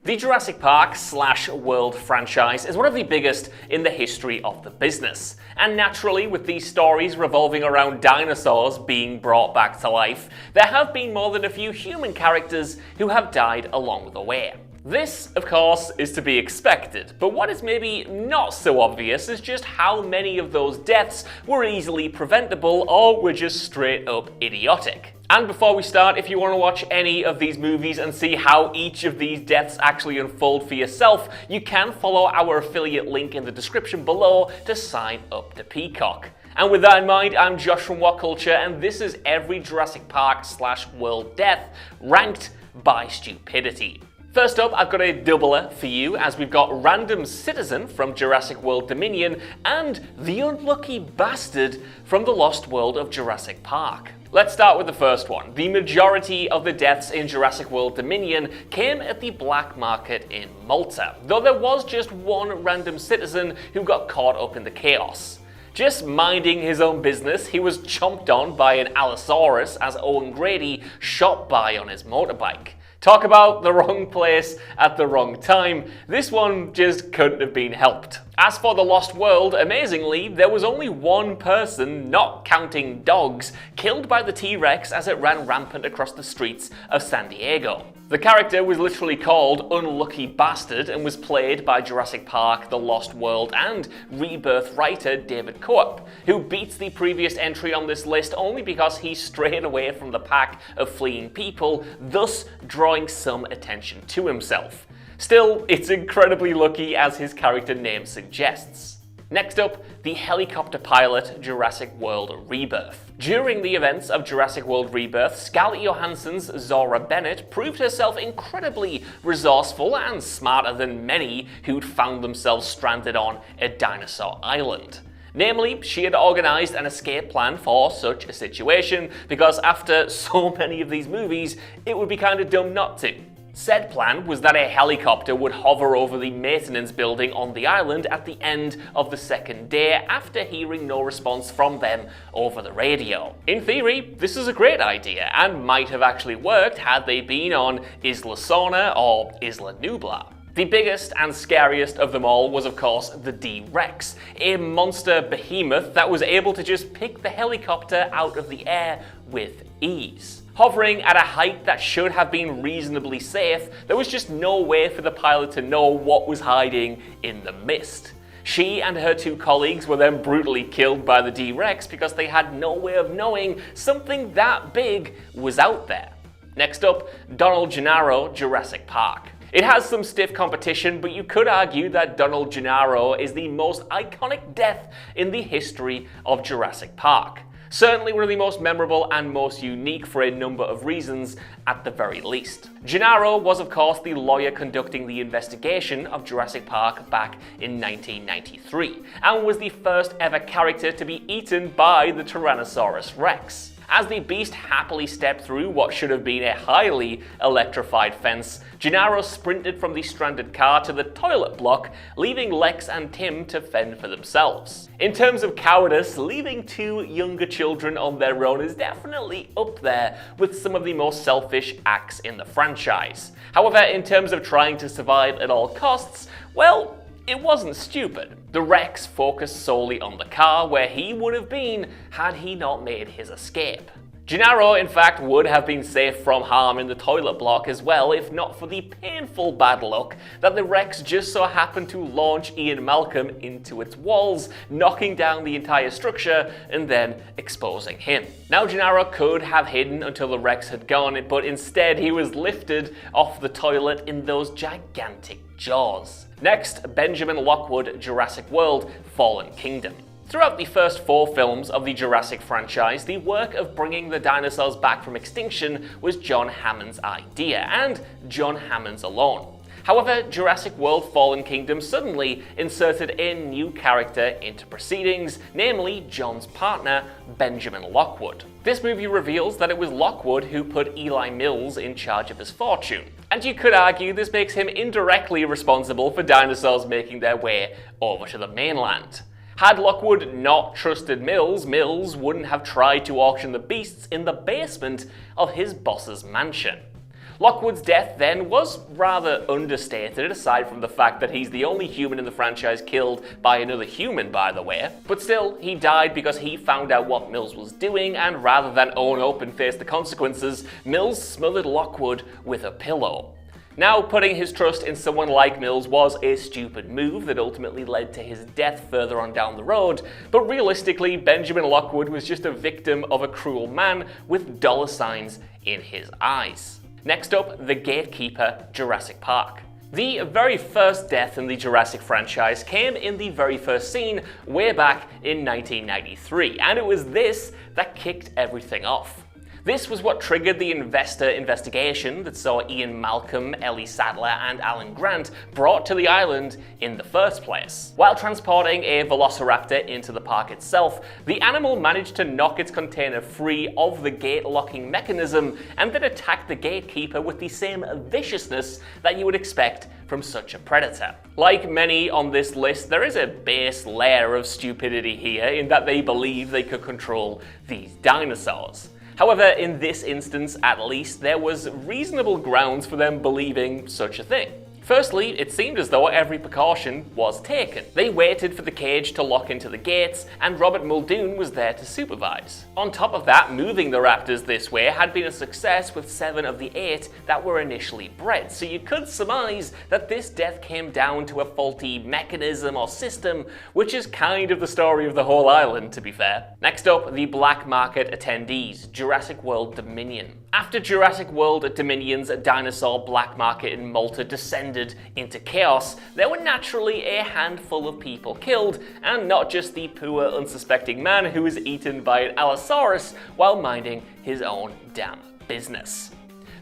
The Jurassic Park/World franchise is one of the biggest in the history of the business. And naturally, with these stories revolving around dinosaurs being brought back to life, there have been more than a few human characters who have died along the way. This, of course, is to be expected, but what is maybe not so obvious is just how many of those deaths were easily preventable or were just straight up idiotic. And before we start, if you want to watch any of these movies and see how each of these deaths actually unfold for yourself, you can follow our affiliate link in the description below to sign up to Peacock. And with that in mind, I'm Josh from What Culture, and this is every Jurassic Park/World death ranked by stupidity. First up, I've got a doubler for you, as we've got Random Citizen from Jurassic World Dominion and The Unlucky Bastard from The Lost World of Jurassic Park. Let's start with the first one. The majority of the deaths in Jurassic World Dominion came at the black market in Malta, though there was just one random citizen who got caught up in the chaos. Just minding his own business, he was chomped on by an Allosaurus as Owen Grady shot by on his motorbike. Talk about the wrong place at the wrong time. This one just couldn't have been helped. As for The Lost World, amazingly, there was only one person, not counting dogs, killed by the T-Rex as it ran rampant across the streets of San Diego. The character was literally called Unlucky Bastard and was played by Jurassic Park, The Lost World and Rebirth writer David Coop, who beats the previous entry on this list only because he strayed away from the pack of fleeing people, thus drawing some attention to himself. Still, it's incredibly lucky, as his character name suggests. Next up, the helicopter pilot Jurassic World Rebirth. During the events of Jurassic World Rebirth, Scarlett Johansson's Zora Bennett proved herself incredibly resourceful and smarter than many who'd found themselves stranded on a dinosaur island. Namely, she had organised an escape plan for such a situation, because after so many of these movies, it would be kind of dumb not to. Said plan was that a helicopter would hover over the maintenance building on the island at the end of the second day after hearing no response from them over the radio. In theory, this is a great idea and might have actually worked had they been on Isla Sorna or Isla Nublar. The biggest and scariest of them all was, of course, the D-Rex, a monster behemoth that was able to just pick the helicopter out of the air with ease. Hovering at a height that should have been reasonably safe, there was just no way for the pilot to know what was hiding in the mist. She and her two colleagues were then brutally killed by the D-Rex because they had no way of knowing something that big was out there. Next up, Donald Gennaro, Jurassic Park. It has some stiff competition, but you could argue that Donald Gennaro is the most iconic death in the history of Jurassic Park. Certainly one of the most memorable and most unique for a number of reasons, at the very least. Gennaro was, of course, the lawyer conducting the investigation of Jurassic Park back in 1993, and was the first ever character to be eaten by the Tyrannosaurus Rex. As the beast happily stepped through what should have been a highly electrified fence, Gennaro sprinted from the stranded car to the toilet block, leaving Lex and Tim to fend for themselves. In terms of cowardice, leaving two younger children on their own is definitely up there with some of the most selfish acts in the franchise. However, in terms of trying to survive at all costs, well, it wasn't stupid. The Rex focused solely on the car, where he would have been had he not made his escape. Gennaro, in fact, would have been safe from harm in the toilet block as well, if not for the painful bad luck that the Rex just so happened to launch Ian Malcolm into its walls, knocking down the entire structure and then exposing him. Now, Gennaro could have hidden until the Rex had gone, but instead he was lifted off the toilet in those gigantic jaws. Next, Benjamin Lockwood, Jurassic World, Fallen Kingdom. Throughout the first 4 films of the Jurassic franchise, the work of bringing the dinosaurs back from extinction was John Hammond's idea, and John Hammond's alone. However, Jurassic World Fallen Kingdom suddenly inserted a new character into proceedings, namely John's partner, Benjamin Lockwood. This movie reveals that it was Lockwood who put Eli Mills in charge of his fortune. And you could argue this makes him indirectly responsible for dinosaurs making their way over to the mainland. Had Lockwood not trusted Mills, Mills wouldn't have tried to auction the beasts in the basement of his boss's mansion. Lockwood's death then was rather understated, aside from the fact that he's the only human in the franchise killed by another human, by the way. But still, he died because he found out what Mills was doing, and rather than own up and face the consequences, Mills smothered Lockwood with a pillow. Now, putting his trust in someone like Mills was a stupid move that ultimately led to his death further on down the road, but realistically, Benjamin Lockwood was just a victim of a cruel man with dollar signs in his eyes. Next up, the Gatekeeper, Jurassic Park. The very first death in the Jurassic franchise came in the very first scene way back in 1993, and it was this that kicked everything off. This was what triggered the investigation that saw Ian Malcolm, Ellie Sattler, and Alan Grant brought to the island in the first place. While transporting a velociraptor into the park itself, the animal managed to knock its container free of the gate locking mechanism and then attacked the Gatekeeper with the same viciousness that you would expect from such a predator. Like many on this list, there is a base layer of stupidity here in that they believe they could control these dinosaurs. However, in this instance at least, there was reasonable grounds for them believing such a thing. Firstly, it seemed as though every precaution was taken. They waited for the cage to lock into the gates, and Robert Muldoon was there to supervise. On top of that, moving the raptors this way had been a success with 7 of the 8 that were initially bred, so you could surmise that this death came down to a faulty mechanism or system, which is kind of the story of the whole island, to be fair. Next up, the black market attendees, Jurassic World Dominion. After Jurassic World Dominion's dinosaur black market in Malta descended into chaos, there were naturally a handful of people killed, and not just the poor unsuspecting man who was eaten by an Allosaurus while minding his own damn business.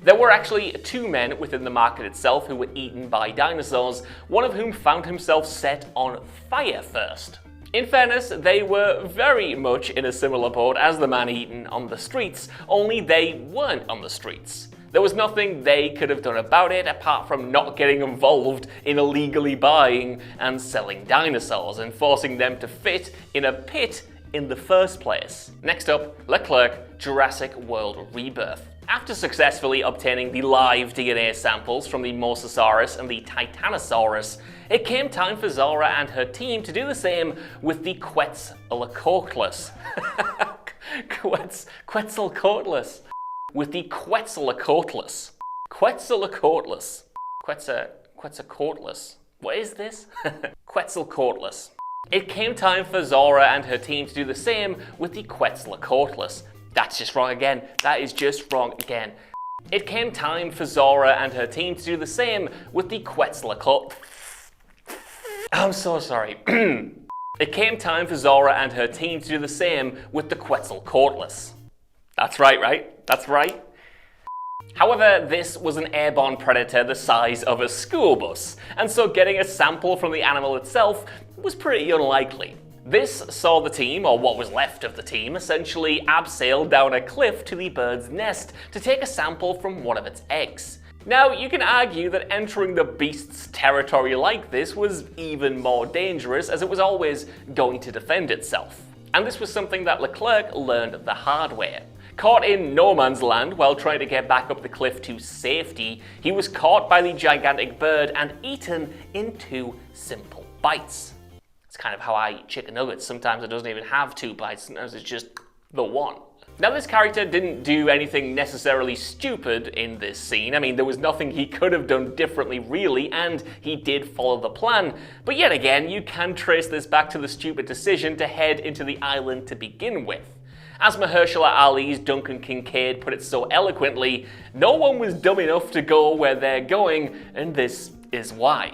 There were actually 2 men within the market itself who were eaten by dinosaurs, one of whom found himself set on fire first. In fairness, they were very much in a similar boat as the man eaten on the streets, only they weren't on the streets. There was nothing they could have done about it apart from not getting involved in illegally buying and selling dinosaurs and forcing them to fit in a pit in the first place. Next up, Clerc, Jurassic World Rebirth. After successfully obtaining the live DNA samples from the Mosasaurus and the Titanosaurus, it came time for Zora and her team to do the same with the Quetzalcoatlus. Quetzalcoatlus. With the Quetzalcoatlus. Quetzalcoatlus. Quetzalcoatlus. What is this? Quetzalcoatlus. It came time for Zora and her team to do the same with the Quetzalcoatlus. That's just wrong again. That is just wrong again. It came time for Zora and her team to do the same with the Quetzalcoatlus. I'm so sorry. It came time for Zora and her team to do the same with the Quetzalcoatlus. That's right? That's right. However, this was an airborne predator the size of a school bus, and so getting a sample from the animal itself was pretty unlikely. This saw the team, or what was left of the team, essentially abseil down a cliff to the bird's nest to take a sample from one of its eggs. Now, you can argue that entering the beast's territory like this was even more dangerous, as it was always going to defend itself. And this was something that Clerc learned the hard way. Caught in no man's land while trying to get back up the cliff to safety, he was caught by the gigantic bird and eaten in 2 simple bites. It's kind of how I eat chicken nuggets. Sometimes it doesn't even have 2 bites, sometimes it's just the one. Now, this character didn't do anything necessarily stupid in this scene. I mean, there was nothing he could have done differently, really, and he did follow the plan. But yet again, you can trace this back to the stupid decision to head into the island to begin with. As Mahershala Ali's Duncan Kincaid put it so eloquently, no one was dumb enough to go where they're going, and this is why.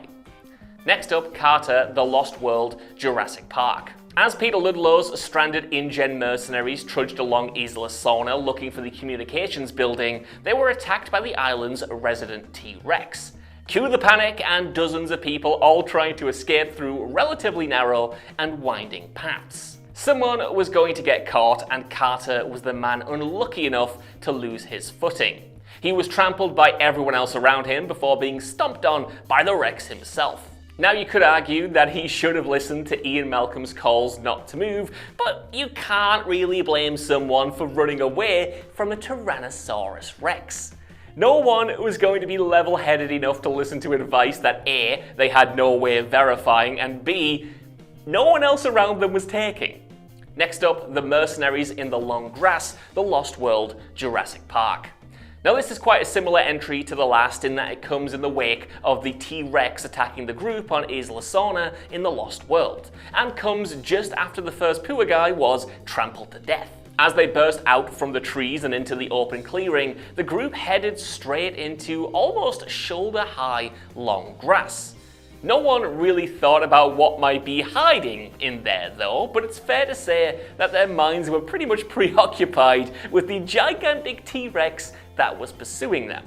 Next up, Carter, The Lost World, Jurassic Park. As Peter Ludlow's stranded InGen mercenaries trudged along Isla Sorna looking for the communications building, they were attacked by the island's resident T-Rex. Cue the panic and dozens of people all trying to escape through relatively narrow and winding paths. Someone was going to get caught, and Carter was the man unlucky enough to lose his footing. He was trampled by everyone else around him before being stomped on by the Rex himself. Now, you could argue that he should have listened to Ian Malcolm's calls not to move, but you can't really blame someone for running away from a Tyrannosaurus Rex. No one was going to be level-headed enough to listen to advice that A, they had no way of verifying, and B, no one else around them was taking. Next up, the Mercenaries in the Long Grass, The Lost World, Jurassic Park. Now this is quite a similar entry to the last in that it comes in the wake of the T-Rex attacking the group on Isla Sorna in The Lost World, and comes just after the first poor guy was trampled to death. As they burst out from the trees and into the open clearing, the group headed straight into almost shoulder-high long grass. No one really thought about what might be hiding in there though, but it's fair to say that their minds were pretty much preoccupied with the gigantic T-Rex that was pursuing them.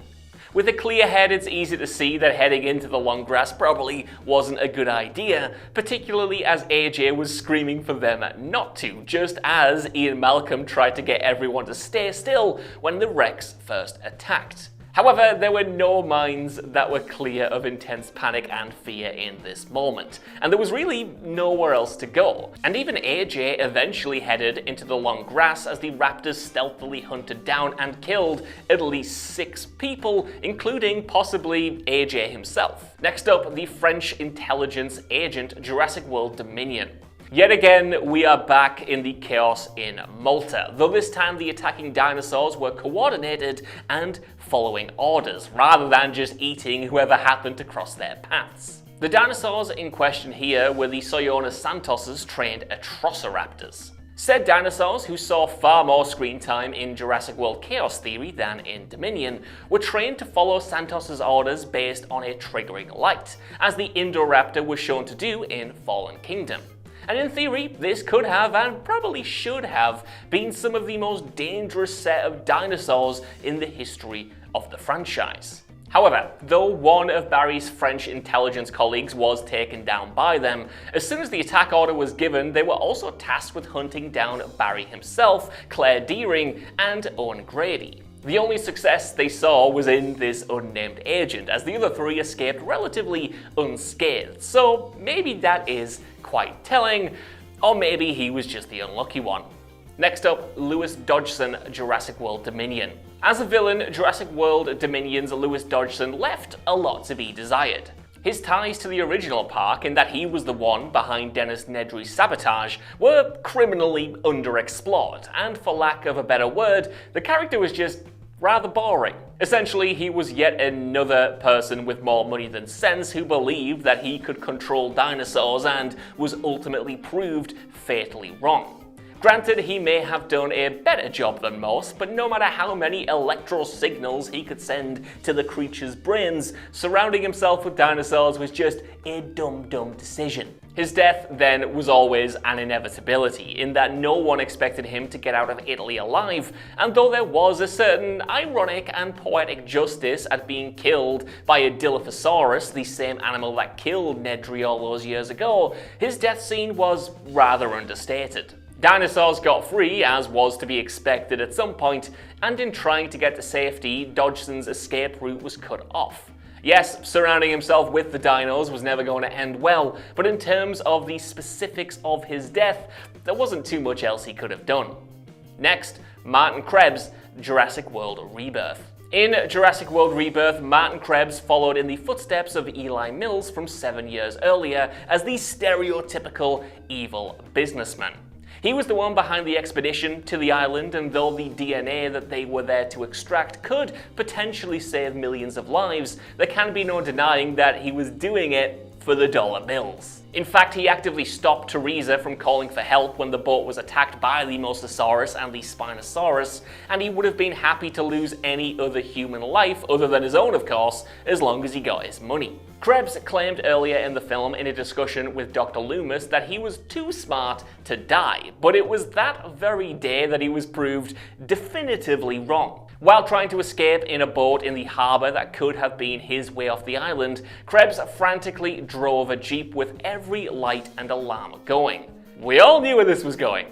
With a clear head, it's easy to see that heading into the long grass probably wasn't a good idea, particularly as AJ was screaming for them not to, just as Ian Malcolm tried to get everyone to stay still when the Rex first attacked. However, there were no minds that were clear of intense panic and fear in this moment, and there was really nowhere else to go. And even AJ eventually headed into the long grass as the raptors stealthily hunted down and killed at least 6 people, including possibly AJ himself. Next up, the French intelligence agent Jurassic World Dominion. Yet again, we are back in the chaos in Malta, though this time the attacking dinosaurs were coordinated and following orders, rather than just eating whoever happened to cross their paths. The dinosaurs in question here were the Sojourner Santos's trained Atrociraptors. Said dinosaurs, who saw far more screen time in Jurassic World Chaos Theory than in Dominion, were trained to follow Santos's orders based on a triggering light, as the Indoraptor was shown to do in Fallen Kingdom. And in theory, this could have, and probably should have, been some of the most dangerous set of dinosaurs in the history of the franchise. However, though one of Barry's French intelligence colleagues was taken down by them, as soon as the attack order was given, they were also tasked with hunting down Barry himself, Claire Deering, and Owen Grady. The only success they saw was in this unnamed agent, as the other 3 escaped relatively unscathed, so maybe that is quite telling, or maybe he was just the unlucky one. Next up, Lewis Dodgson, Jurassic World Dominion. As a villain, Jurassic World Dominion's Lewis Dodgson left a lot to be desired. His ties to the original park, in that he was the one behind Dennis Nedry's sabotage, were criminally underexplored, and for lack of a better word, the character was just rather boring. Essentially, he was yet another person with more money than sense who believed that he could control dinosaurs and was ultimately proved fatally wrong. Granted, he may have done a better job than most, but no matter how many electro signals he could send to the creature's brains, surrounding himself with dinosaurs was just a dumb decision. His death, then, was always an inevitability, in that no one expected him to get out of Italy alive, and though there was a certain ironic and poetic justice at being killed by a Dilophosaurus, the same animal that killed Nedry all those years ago, his death scene was rather understated. Dinosaurs got free, as was to be expected at some point, and in trying to get to safety, Dodgson's escape route was cut off. Yes, surrounding himself with the dinos was never going to end well, but in terms of the specifics of his death, there wasn't too much else he could have done. Next, Martin Krebs, Jurassic World Rebirth. In Jurassic World Rebirth, Martin Krebs followed in the footsteps of Eli Mills from 7 years earlier as the stereotypical evil businessman. He was the one behind the expedition to the island, and though the DNA that they were there to extract could potentially save millions of lives, there can be no denying that he was doing it for the dollar bills. In fact, he actively stopped Teresa from calling for help when the boat was attacked by the Mosasaurus and the Spinosaurus, and he would have been happy to lose any other human life, other than his own of course, as long as he got his money. Krebs claimed earlier in the film in a discussion with Dr. Loomis that he was too smart to die, but it was that very day that he was proved definitively wrong. While trying to escape in a boat in the harbour that could have been his way off the island, Krebs frantically drove a jeep with every light and alarm going. We all knew where this was going.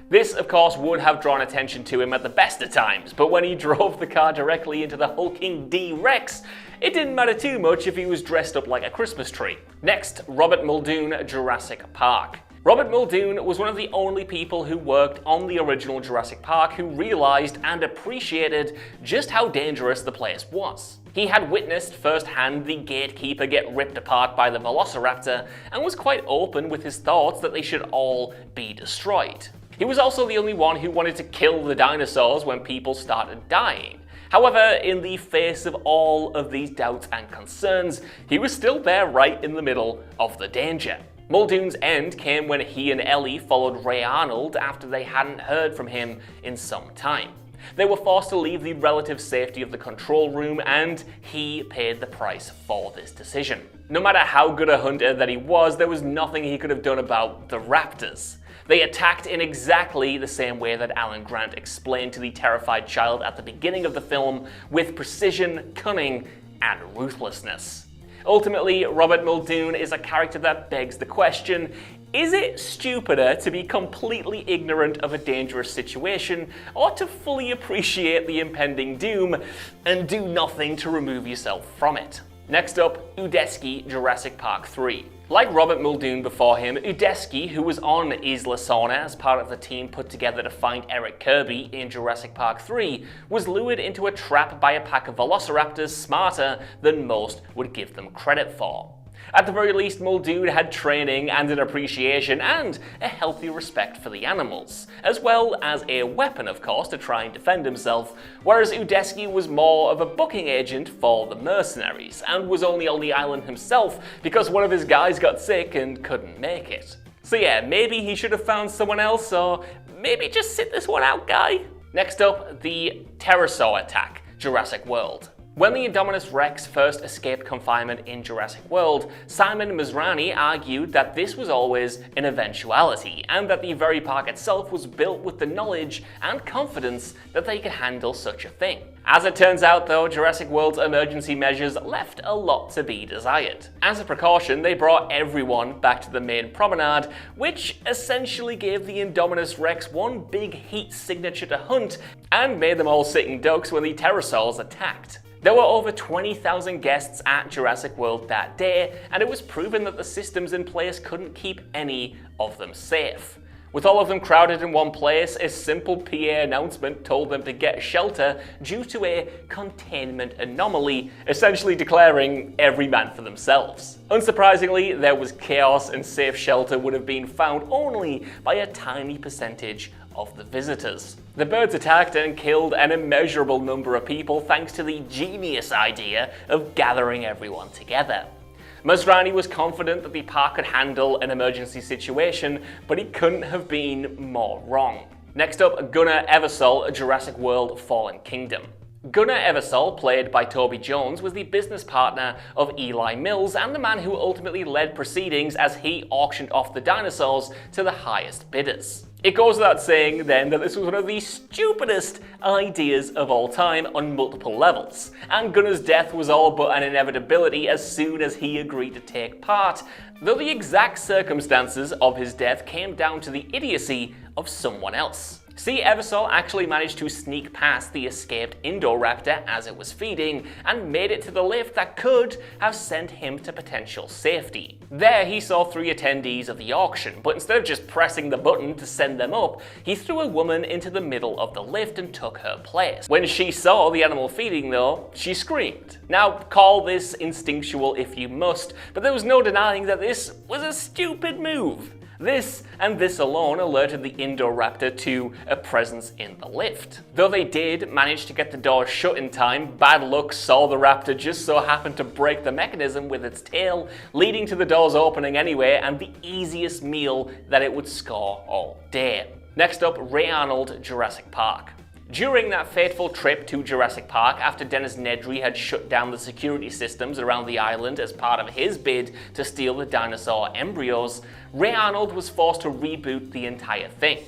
This, of course, would have drawn attention to him at the best of times, but when he drove the car directly into the hulking D-Rex, it didn't matter too much if he was dressed up like a Christmas tree. Next, Robert Muldoon, Jurassic Park. Robert Muldoon was one of the only people who worked on the original Jurassic Park who realized and appreciated just how dangerous the place was. He had witnessed firsthand the Gatekeeper get ripped apart by the Velociraptor and was quite open with his thoughts that they should all be destroyed. He was also the only one who wanted to kill the dinosaurs when people started dying. However, in the face of all of these doubts and concerns, he was still there right in the middle of the danger. Muldoon's end came when he and Ellie followed Ray Arnold after they hadn't heard from him in some time. They were forced to leave the relative safety of the control room, and he paid the price for this decision. No matter how good a hunter that he was, there was nothing he could have done about the raptors. They attacked in exactly the same way that Alan Grant explained to the terrified child at the beginning of the film, with precision, cunning, and ruthlessness. Ultimately, Robert Muldoon is a character that begs the question, is it stupider to be completely ignorant of a dangerous situation, or to fully appreciate the impending doom and do nothing to remove yourself from it? Next up, Udesky, Jurassic Park 3. Like Robert Muldoon before him, Udesky, who was on Isla Sorna as part of the team put together to find Eric Kirby in Jurassic Park 3, was lured into a trap by a pack of velociraptors smarter than most would give them credit for. At the very least, Muldoon had training and an appreciation and a healthy respect for the animals, as well as a weapon, of course, to try and defend himself, whereas Udesky was more of a booking agent for the Mercenaries, and was only on the island himself because one of his guys got sick and couldn't make it. So yeah, maybe he should have found someone else, or maybe just sit this one out, guy. Next up, the Pterosaur attack, Jurassic World. When the Indominus Rex first escaped confinement in Jurassic World, Simon Mizrani argued that this was always an eventuality, and that the very park itself was built with the knowledge and confidence that they could handle such a thing. As it turns out though, Jurassic World's emergency measures left a lot to be desired. As a precaution, they brought everyone back to the main promenade, which essentially gave the Indominus Rex one big heat signature to hunt, and made them all sitting ducks when the pterosaurs attacked. There were over 20,000 guests at Jurassic World that day, and it was proven that the systems in place couldn't keep any of them safe. With all of them crowded in one place, a simple PA announcement told them to get shelter due to a containment anomaly, essentially declaring every man for themselves. Unsurprisingly, there was chaos, and safe shelter would have been found only by a tiny percentage of the visitors. The birds attacked and killed an immeasurable number of people thanks to the genius idea of gathering everyone together. Mizrani was confident that the park could handle an emergency situation, but he couldn't have been more wrong. Next up, Gunnar Eversol, Jurassic World Fallen Kingdom. Gunnar Eversol, played by Toby Jones, was the business partner of Eli Mills and the man who ultimately led proceedings as he auctioned off the dinosaurs to the highest bidders. It goes without saying then that this was one of the stupidest ideas of all time on multiple levels, and Gunnar's death was all but an inevitability as soon as he agreed to take part, though the exact circumstances of his death came down to the idiocy of someone else. See, Eversol actually managed to sneak past the escaped Indoraptor as it was feeding and made it to the lift that could have sent him to potential safety. There he saw 3 attendees of the auction, but instead of just pressing the button to send them up, he threw a woman into the middle of the lift and took her place. When she saw the animal feeding though, she screamed. Now call this instinctual if you must, but there was no denying that this was a stupid move. This, and this alone, alerted the Indoraptor to a presence in the lift. Though they did manage to get the doors shut in time, bad luck saw the raptor just so happened to break the mechanism with its tail, leading to the doors opening anyway, and the easiest meal that it would score all day. Next up, Ray Arnold, Jurassic Park. During that fateful trip to Jurassic Park, after Dennis Nedry had shut down the security systems around the island as part of his bid to steal the dinosaur embryos, Ray Arnold was forced to reboot the entire thing.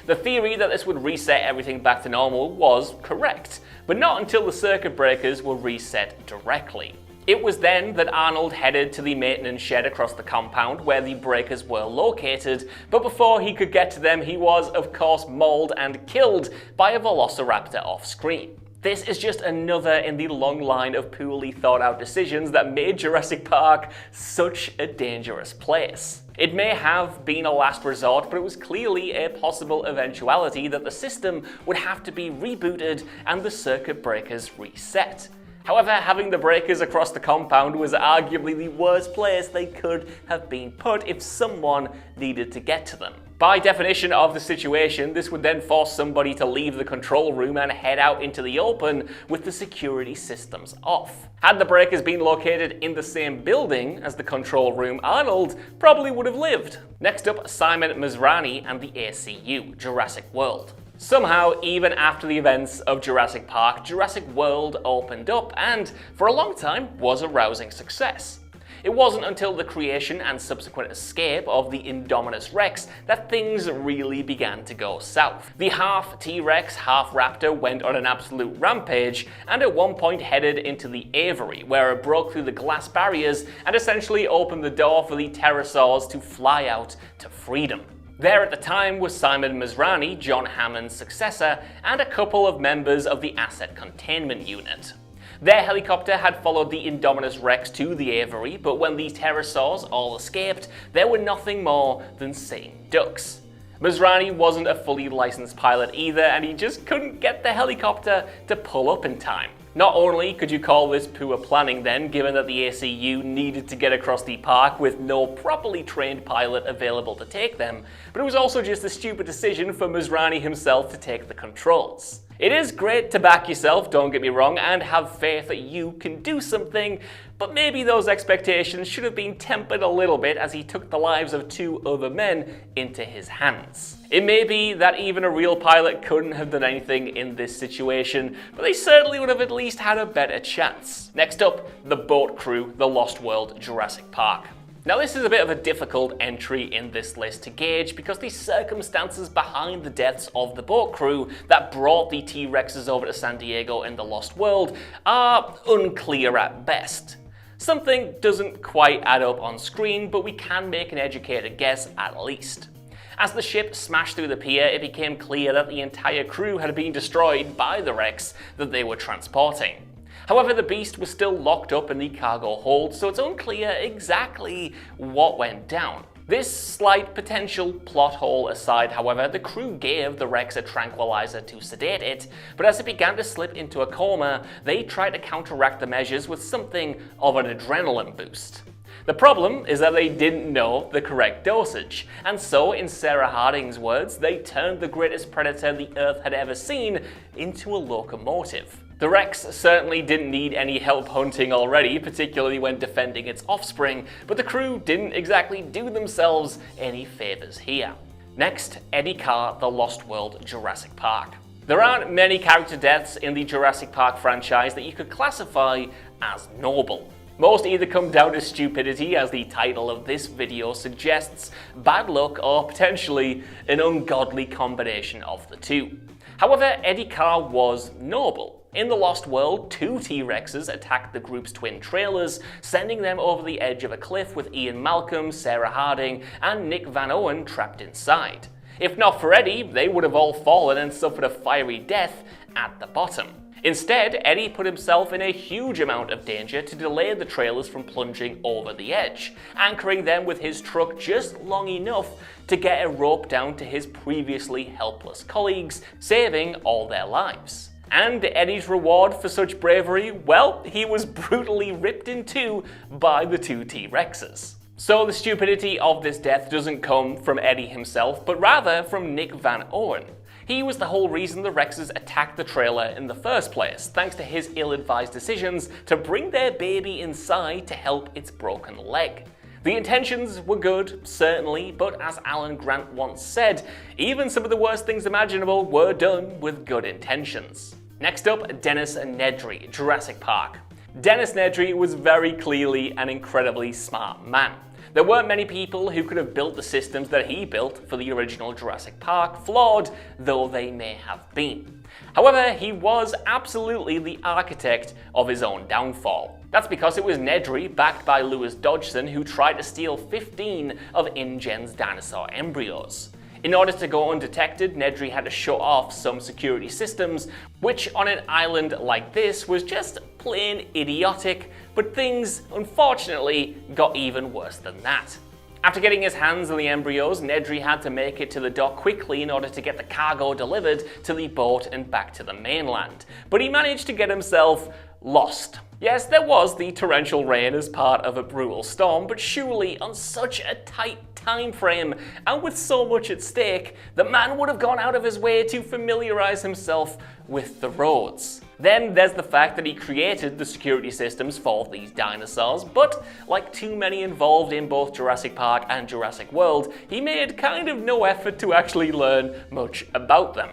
The theory that this would reset everything back to normal was correct, but not until the circuit breakers were reset directly. It was then that Arnold headed to the maintenance shed across the compound where the breakers were located, but before he could get to them, he was, of course, mauled and killed by a velociraptor off-screen. This is just another in the long line of poorly thought out decisions that made Jurassic Park such a dangerous place. It may have been a last resort, but it was clearly a possible eventuality that the system would have to be rebooted and the circuit breakers reset. However, having the breakers across the compound was arguably the worst place they could have been put if someone needed to get to them. By definition of the situation, this would then force somebody to leave the control room and head out into the open with the security systems off. Had the breakers been located in the same building as the control room, Arnold probably would have lived. Next up, Simon Mizrani and the ACU, Jurassic World. Somehow, even after the events of Jurassic Park, Jurassic World opened up and, for a long time, was a rousing success. It wasn't until the creation and subsequent escape of the Indominus Rex that things really began to go south. The half T-Rex, half Raptor went on an absolute rampage and at one point headed into the aviary, where it broke through the glass barriers and essentially opened the door for the Pterosaurs to fly out to freedom. There at the time was Simon Mizrani, John Hammond's successor, and a couple of members of the Asset Containment Unit. Their helicopter had followed the Indominus Rex to the aviary, but when the Pterosaurs all escaped, they were nothing more than sitting ducks. Mizrani wasn't a fully licensed pilot either, and he just couldn't get the helicopter to pull up in time. Not only could you call this poor planning then, given that the ACU needed to get across the park with no properly trained pilot available to take them, but it was also just a stupid decision for Mizrani himself to take the controls. It is great to back yourself, don't get me wrong, and have faith that you can do something, but maybe those expectations should have been tempered a little bit as he took the lives of two other men into his hands. It may be that even a real pilot couldn't have done anything in this situation, but they certainly would have at least had a better chance. Next up, the boat crew, The Lost World, Jurassic Park. Now this is a bit of a difficult entry in this list to gauge because the circumstances behind the deaths of the boat crew that brought the T-Rexes over to San Diego in The Lost World are unclear at best. Something doesn't quite add up on screen, but we can make an educated guess at least. As the ship smashed through the pier, it became clear that the entire crew had been destroyed by the Rex that they were transporting. However, the beast was still locked up in the cargo hold, so it's unclear exactly what went down. This slight potential plot hole aside, however, the crew gave the Rex a tranquilizer to sedate it, but as it began to slip into a coma, they tried to counteract the measures with something of an adrenaline boost. The problem is that they didn't know the correct dosage, and so, in Sarah Harding's words, they turned the greatest predator the Earth had ever seen into a locomotive. The Rex certainly didn't need any help hunting already, particularly when defending its offspring, but the crew didn't exactly do themselves any favours here. Next, Eddie Carr, The Lost World, Jurassic Park. There aren't many character deaths in the Jurassic Park franchise that you could classify as noble. Most either come down to stupidity, as the title of this video suggests, bad luck, or potentially an ungodly combination of the two. However, Eddie Carr was noble. In The Lost World, two T-Rexes attacked the group's twin trailers, sending them over the edge of a cliff with Ian Malcolm, Sarah Harding, and Nick Van Owen trapped inside. If not for Eddie, they would have all fallen and suffered a fiery death at the bottom. Instead, Eddie put himself in a huge amount of danger to delay the trailers from plunging over the edge, anchoring them with his truck just long enough to get a rope down to his previously helpless colleagues, saving all their lives. And Eddie's reward for such bravery? Well, he was brutally ripped in two by the two T-Rexes. So the stupidity of this death doesn't come from Eddie himself, but rather from Nick Van Owen. He was the whole reason the Rexes attacked the trailer in the first place, thanks to his ill-advised decisions to bring their baby inside to help its broken leg. The intentions were good, certainly, but as Alan Grant once said, even some of the worst things imaginable were done with good intentions. Next up, Dennis Nedry, Jurassic Park. Dennis Nedry was very clearly an incredibly smart man. There weren't many people who could have built the systems that he built for the original Jurassic Park, flawed though they may have been. However, he was absolutely the architect of his own downfall. That's because it was Nedry, backed by Lewis Dodgson, who tried to steal 15 of InGen's dinosaur embryos. In order to go undetected, Nedry had to shut off some security systems, which on an island like this was just plain idiotic, but things, unfortunately, got even worse than that. After getting his hands on the embryos, Nedry had to make it to the dock quickly in order to get the cargo delivered to the boat and back to the mainland, but he managed to get himself lost. Yes, there was the torrential rain as part of a brutal storm, but surely on such a tight time frame and with so much at stake, the man would have gone out of his way to familiarize himself with the roads. Then there's the fact that he created the security systems for these dinosaurs, but like too many involved in both Jurassic Park and Jurassic World, he made kind of no effort to actually learn much about them.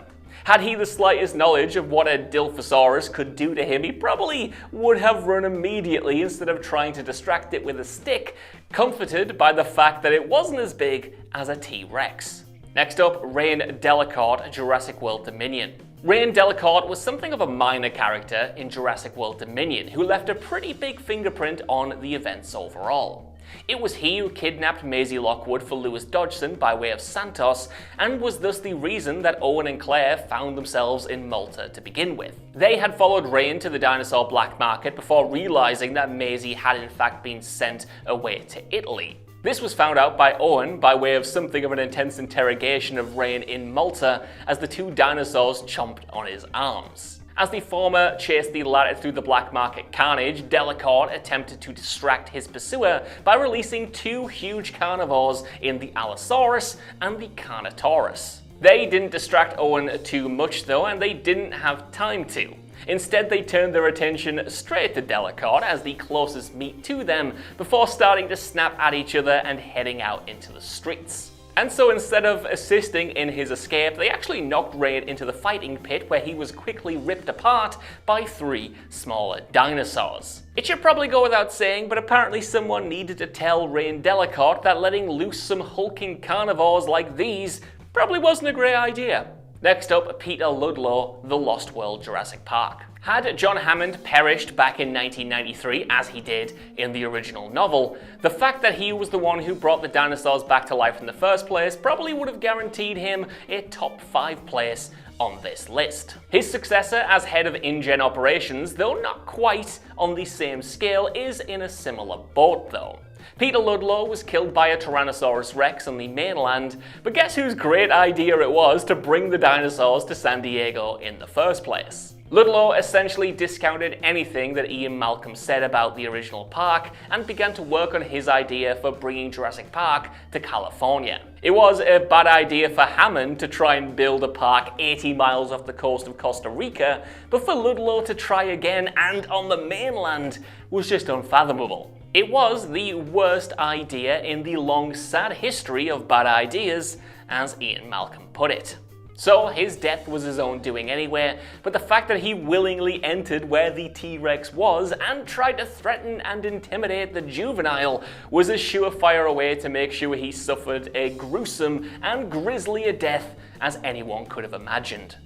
Had he the slightest knowledge of what a Dilophosaurus could do to him, he probably would have run immediately instead of trying to distract it with a stick, comforted by the fact that it wasn't as big as a T-Rex. Next up, Rain Delacorte, Jurassic World Dominion. Rain Delacorte was something of a minor character in Jurassic World Dominion, who left a pretty big fingerprint on the events overall. It was he who kidnapped Maisie Lockwood for Lewis Dodgson by way of Santos, and was thus the reason that Owen and Claire found themselves in Malta to begin with. They had followed Rain to the dinosaur black market before realizing that Maisie had in fact been sent away to Italy. This was found out by Owen by way of something of an intense interrogation of Rain in Malta as the two dinosaurs chomped on his arms. As the former chased the latter through the black market carnage, Delacorte attempted to distract his pursuer by releasing two huge carnivores in the Allosaurus and the Carnotaurus. They didn't distract Owen too much though, and they didn't have time to. Instead, they turned their attention straight to Delacorte as the closest meat to them, before starting to snap at each other and heading out into the streets. And so instead of assisting in his escape, they actually knocked Rain into the fighting pit where he was quickly ripped apart by three smaller dinosaurs. It should probably go without saying, but apparently someone needed to tell Rain Delacorte that letting loose some hulking carnivores like these probably wasn't a great idea. Next up, Peter Ludlow, The Lost World Jurassic Park. Had John Hammond perished back in 1993, as he did in the original novel, the fact that he was the one who brought the dinosaurs back to life in the first place probably would have guaranteed him a top 5 place on this list. His successor as head of InGen operations, though not quite on the same scale, is in a similar boat though. Peter Ludlow was killed by a Tyrannosaurus Rex on the mainland, but guess whose great idea it was to bring the dinosaurs to San Diego in the first place? Ludlow essentially discounted anything that Ian Malcolm said about the original park and began to work on his idea for bringing Jurassic Park to California. It was a bad idea for Hammond to try and build a park 80 miles off the coast of Costa Rica, but for Ludlow to try again and on the mainland was just unfathomable. It was the worst idea in the long, sad history of bad ideas, as Ian Malcolm put it. So his death was his own doing anyway, but the fact that he willingly entered where the T-Rex was and tried to threaten and intimidate the juvenile was a surefire way to make sure he suffered a gruesome and grisly a death as anyone could have imagined.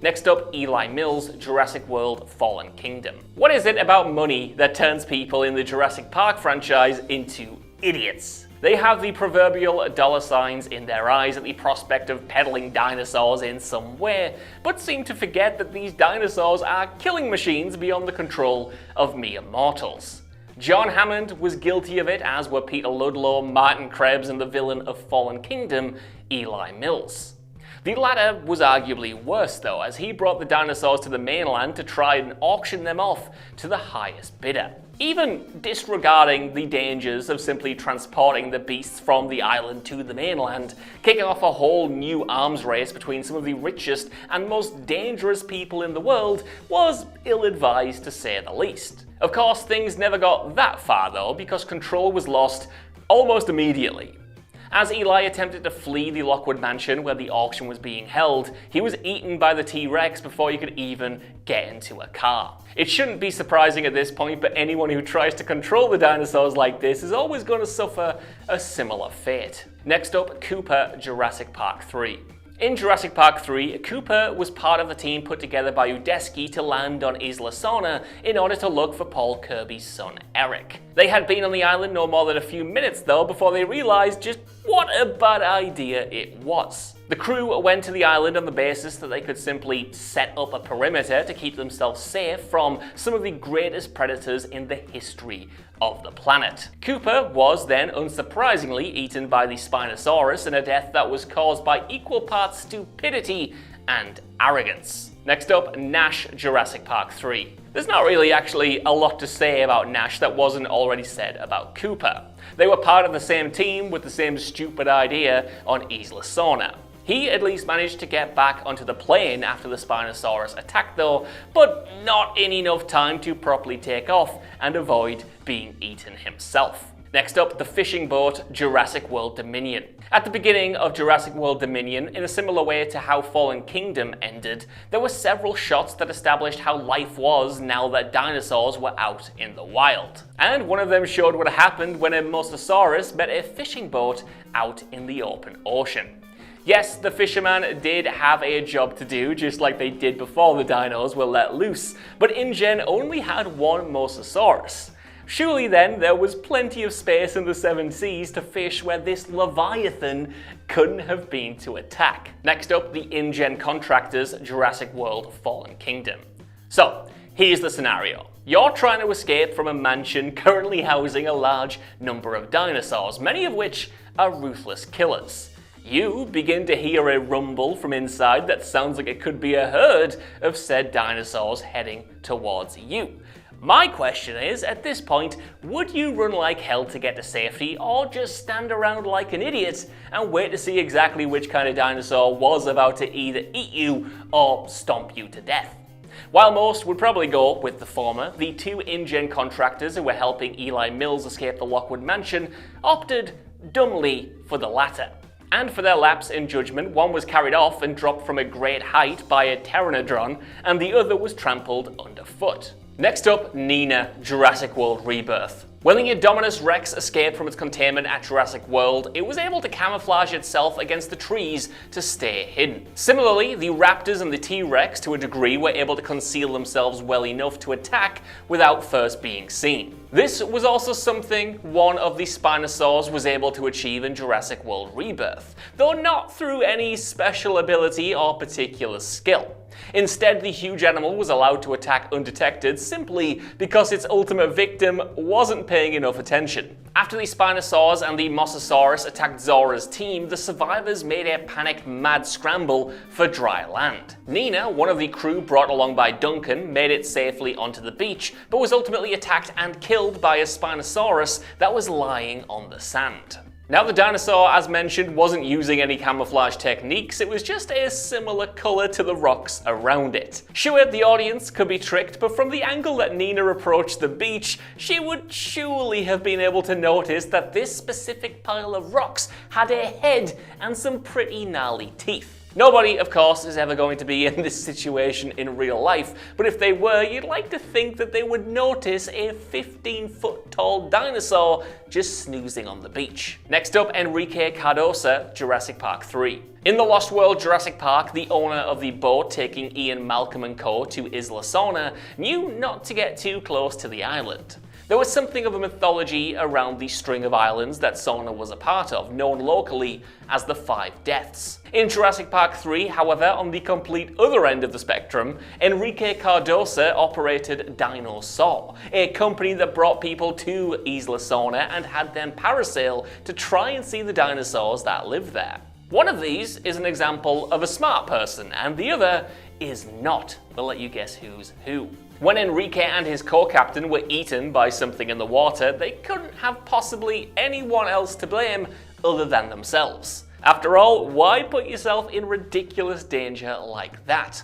Next up, Eli Mills, Jurassic World Fallen Kingdom. What is it about money that turns people in the Jurassic Park franchise into idiots? They have the proverbial dollar signs in their eyes at the prospect of peddling dinosaurs in some way, but seem to forget that these dinosaurs are killing machines beyond the control of mere mortals. John Hammond was guilty of it, as were Peter Ludlow, Martin Krebs, and the villain of Fallen Kingdom, Eli Mills. The latter was arguably worse though, as he brought the dinosaurs to the mainland to try and auction them off to the highest bidder. Even disregarding the dangers of simply transporting the beasts from the island to the mainland, kicking off a whole new arms race between some of the richest and most dangerous people in the world was ill-advised to say the least. Of course, things never got that far though, because control was lost almost immediately. As Eli attempted to flee the Lockwood mansion where the auction was being held, he was eaten by the T-Rex before he could even get into a car. It shouldn't be surprising at this point, but anyone who tries to control the dinosaurs like this is always going to suffer a similar fate. Next up, Cooper, Jurassic Park 3. In Jurassic Park 3, Cooper was part of the team put together by Udesky to land on Isla Sorna in order to look for Paul Kirby's son Eric. They had been on the island no more than a few minutes though before they realised just what a bad idea it was. The crew went to the island on the basis that they could simply set up a perimeter to keep themselves safe from some of the greatest predators in the history of the planet. Cooper was then, unsurprisingly, eaten by the Spinosaurus in a death that was caused by equal parts stupidity and arrogance. Next up, Nash Jurassic Park 3. There's not really actually a lot to say about Nash that wasn't already said about Cooper. They were part of the same team with the same stupid idea on Isla Sorna. He at least managed to get back onto the plane after the Spinosaurus attacked though, but not in enough time to properly take off and avoid being eaten himself. Next up, the fishing boat Jurassic World Dominion. At the beginning of Jurassic World Dominion, in a similar way to how Fallen Kingdom ended, there were several shots that established how life was now that dinosaurs were out in the wild. And one of them showed what happened when a Mosasaurus met a fishing boat out in the open ocean. Yes, the fisherman did have a job to do, just like they did before the dinos were let loose, but InGen only had one Mosasaurus. Surely then there was plenty of space in the seven seas to fish where this Leviathan couldn't have been to attack. Next up, the InGen contractors Jurassic World Fallen Kingdom. So, here's the scenario. You're trying to escape from a mansion currently housing a large number of dinosaurs, many of which are ruthless killers. You begin to hear a rumble from inside that sounds like it could be a herd of said dinosaurs heading towards you. My question is, at this point, would you run like hell to get to safety, or just stand around like an idiot and wait to see exactly which kind of dinosaur was about to either eat you or stomp you to death? While most would probably go with the former, the two InGen contractors who were helping Eli Mills escape the Lockwood mansion opted dumbly for the latter. And for their lapse in judgment, one was carried off and dropped from a great height by a Pteranodon, and the other was trampled underfoot. Next up, Nina, Jurassic World Rebirth. When the Indominus Rex escaped from its containment at Jurassic World, it was able to camouflage itself against the trees to stay hidden. Similarly, the Raptors and the T-Rex, to a degree, were able to conceal themselves well enough to attack without first being seen. This was also something one of the Spinosaurs was able to achieve in Jurassic World Rebirth, though not through any special ability or particular skill. Instead, the huge animal was allowed to attack undetected simply because its ultimate victim wasn't paying enough attention. After the Spinosaurs and the Mosasaurus attacked Zora's team, the survivors made a panicked mad scramble for dry land. Nina, one of the crew brought along by Duncan, made it safely onto the beach, but was ultimately attacked and killed by a Spinosaurus that was lying on the sand. Now, the dinosaur, as mentioned, wasn't using any camouflage techniques, it was just a similar colour to the rocks around it. Sure, the audience could be tricked, but from the angle that Nina approached the beach, she would surely have been able to notice that this specific pile of rocks had a head and some pretty gnarly teeth. Nobody, of course, is ever going to be in this situation in real life, but if they were, you'd like to think that they would notice a 15-foot tall dinosaur just snoozing on the beach. Next up, Enrique Cardosa, Jurassic Park 3. In the Lost World Jurassic Park, the owner of the boat taking Ian, Malcolm and co. to Isla Sorna knew not to get too close to the island. There was something of a mythology around the string of islands that Sorna was a part of, known locally as the Five Deaths. In Jurassic Park 3, however, on the complete other end of the spectrum, Enrique Cardosa operated Dinosaur, a company that brought people to Isla Sorna and had them parasail to try and see the dinosaurs that lived there. One of these is an example of a smart person, and the other is not. We'll let you guess who's who. When Enrique and his co-captain were eaten by something in the water, they couldn't have possibly anyone else to blame other than themselves. After all, why put yourself in ridiculous danger like that?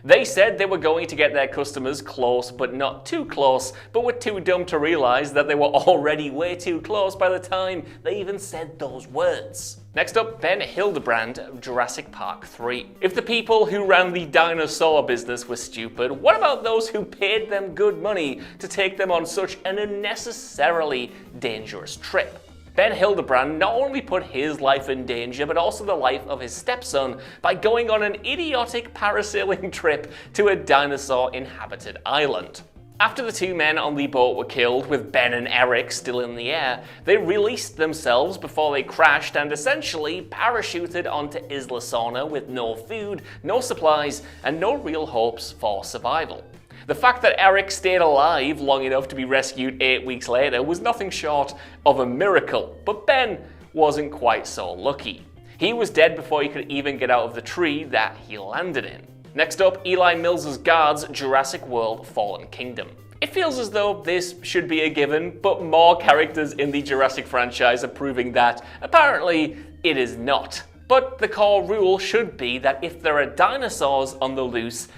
They said they were going to get their customers close but not too close, but were too dumb to realize that they were already way too close by the time they even said those words. Next up, Ben Hildebrand of Jurassic Park 3. If the people who ran the dinosaur business were stupid, what about those who paid them good money to take them on such an unnecessarily dangerous trip? Ben Hildebrand not only put his life in danger, but also the life of his stepson by going on an idiotic parasailing trip to a dinosaur-inhabited island. After the two men on the boat were killed, with Ben and Eric still in the air, they released themselves before they crashed and essentially parachuted onto Isla Sorna with no food, no supplies, and no real hopes for survival. The fact that Eric stayed alive long enough to be rescued 8 weeks later was nothing short of a miracle, but Ben wasn't quite so lucky. He was dead before he could even get out of the tree that he landed in. Next up, Eli Mills' Guards, Jurassic World Fallen Kingdom. It feels as though this should be a given, but more characters in the Jurassic franchise are proving that apparently it is not. But the core rule should be that if there are dinosaurs on the loose,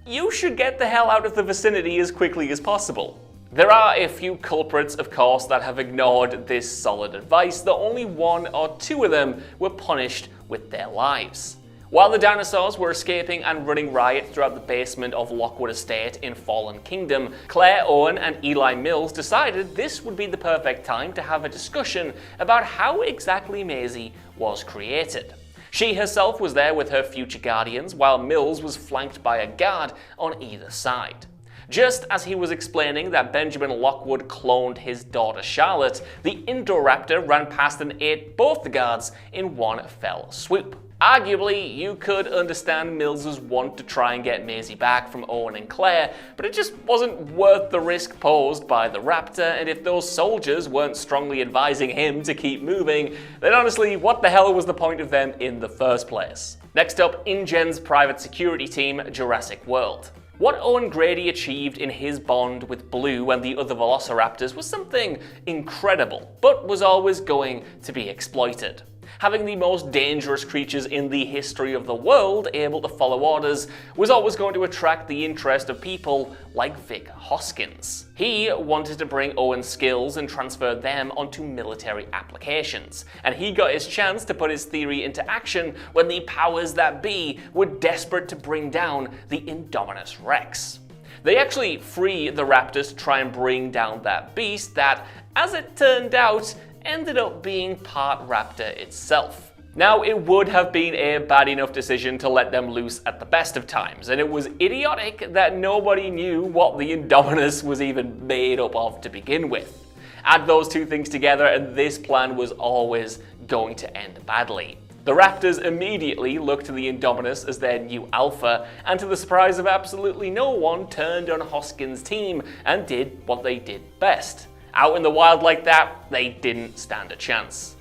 you should get the hell out of the vicinity as quickly as possible. There are a few culprits, of course, that have ignored this solid advice, though only 1 or 2 of them were punished with their lives. While the dinosaurs were escaping and running riot throughout the basement of Lockwood Estate in Fallen Kingdom, Claire Owen and Eli Mills decided this would be the perfect time to have a discussion about how exactly Maisie was created. She herself was there with her future guardians, while Mills was flanked by a guard on either side. Just as he was explaining that Benjamin Lockwood cloned his daughter Charlotte, the Indoraptor ran past and ate both the guards in one fell swoop. Arguably, you could understand Mills's want to try and get Maisie back from Owen and Claire, but it just wasn't worth the risk posed by the raptor, and if those soldiers weren't strongly advising him to keep moving, then honestly, what the hell was the point of them in the first place? Next up, InGen's private security team, Jurassic World. What Owen Grady achieved in his bond with Blue and the other velociraptors was something incredible, but was always going to be exploited. Having the most dangerous creatures in the history of the world able to follow orders was always going to attract the interest of people like Vic Hoskins. He wanted to bring Owen's skills and transfer them onto military applications, and he got his chance to put his theory into action when the powers that be were desperate to bring down the Indominus Rex. They actually free the raptors to try and bring down that beast that, as it turned out, ended up being part raptor itself. Now, it would have been a bad enough decision to let them loose at the best of times, and it was idiotic that nobody knew what the Indominus was even made up of to begin with. Add those two things together and this plan was always going to end badly. The raptors immediately looked to the Indominus as their new alpha, and to the surprise of absolutely no one, turned on Hoskins' team and did what they did best. Out in the wild like that, they didn't stand a chance.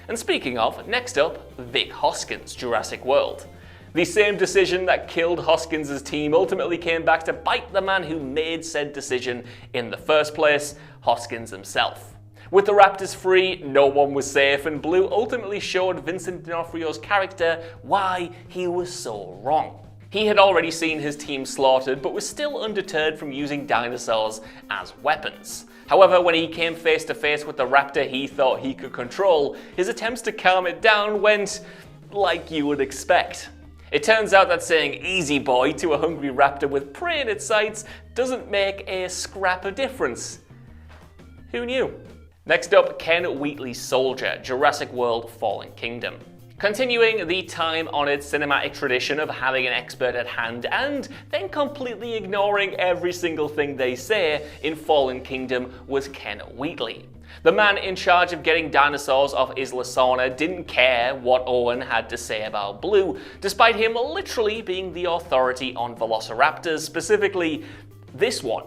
And speaking of, next up, Vic Hoskins, Jurassic World. The same decision that killed Hoskins' team ultimately came back to bite the man who made said decision in the first place, Hoskins himself. With the raptors free, no one was safe, and Blue ultimately showed Vincent D'Onofrio's character why he was so wrong. He had already seen his team slaughtered, but was still undeterred from using dinosaurs as weapons. However, when he came face to face with the raptor he thought he could control, his attempts to calm it down went like you would expect. It turns out that saying "easy boy" to a hungry raptor with prey in its sights doesn't make a scrap of difference. Who knew? Next up, Ken Wheatley's Soldier, Jurassic World Fallen Kingdom. Continuing the time-honoured cinematic tradition of having an expert at hand and then completely ignoring every single thing they say in Fallen Kingdom was Ken Wheatley. The man in charge of getting dinosaurs off Isla Sorna didn't care what Owen had to say about Blue, despite him literally being the authority on velociraptors, specifically this one.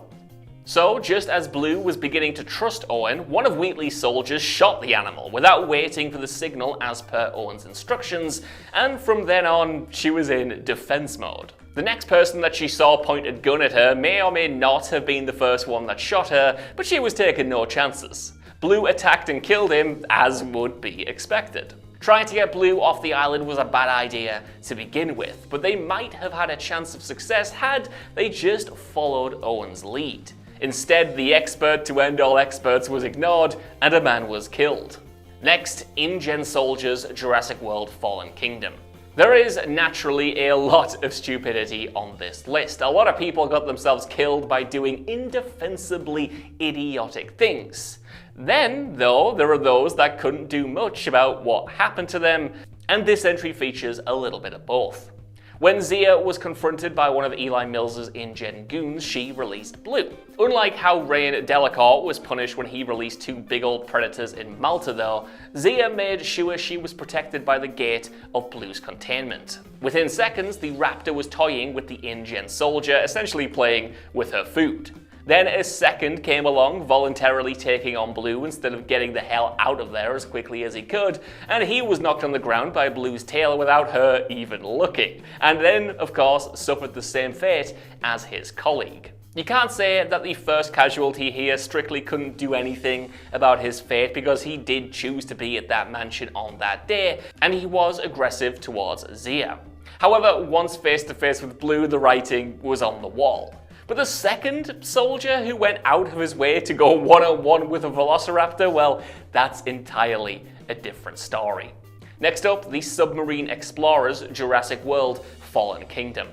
So, just as Blue was beginning to trust Owen, one of Wheatley's soldiers shot the animal without waiting for the signal as per Owen's instructions, and from then on, she was in defense mode. The next person that she saw point a gun at her may or may not have been the first one that shot her, but she was taking no chances. Blue attacked and killed him, as would be expected. Trying to get Blue off the island was a bad idea to begin with, but they might have had a chance of success had they just followed Owen's lead. Instead, the expert to end all experts was ignored, and a man was killed. Next, InGen Soldiers, Jurassic World Fallen Kingdom. There is naturally a lot of stupidity on this list. A lot of people got themselves killed by doing indefensibly idiotic things. Then, though, there are those that couldn't do much about what happened to them, and this entry features a little bit of both. When Zia was confronted by one of Eli Mills's InGen goons, she released Blue. Unlike how Rain Delacorte was punished when he released two big old predators in Malta though, Zia made sure she was protected by the gate of Blue's containment. Within seconds, the raptor was toying with the InGen soldier, essentially playing with her food. Then a second came along, voluntarily taking on Blue instead of getting the hell out of there as quickly as he could, and he was knocked on the ground by Blue's tail without her even looking, and then, of course, suffered the same fate as his colleague. You can't say that the first casualty here strictly couldn't do anything about his fate because he did choose to be at that mansion on that day, and he was aggressive towards Zia. However, once face to face with Blue, the writing was on the wall. But the second soldier who went out of his way to go one-on-one with a velociraptor, well, that's entirely a different story. Next up, the submarine explorers Jurassic World Fallen Kingdom.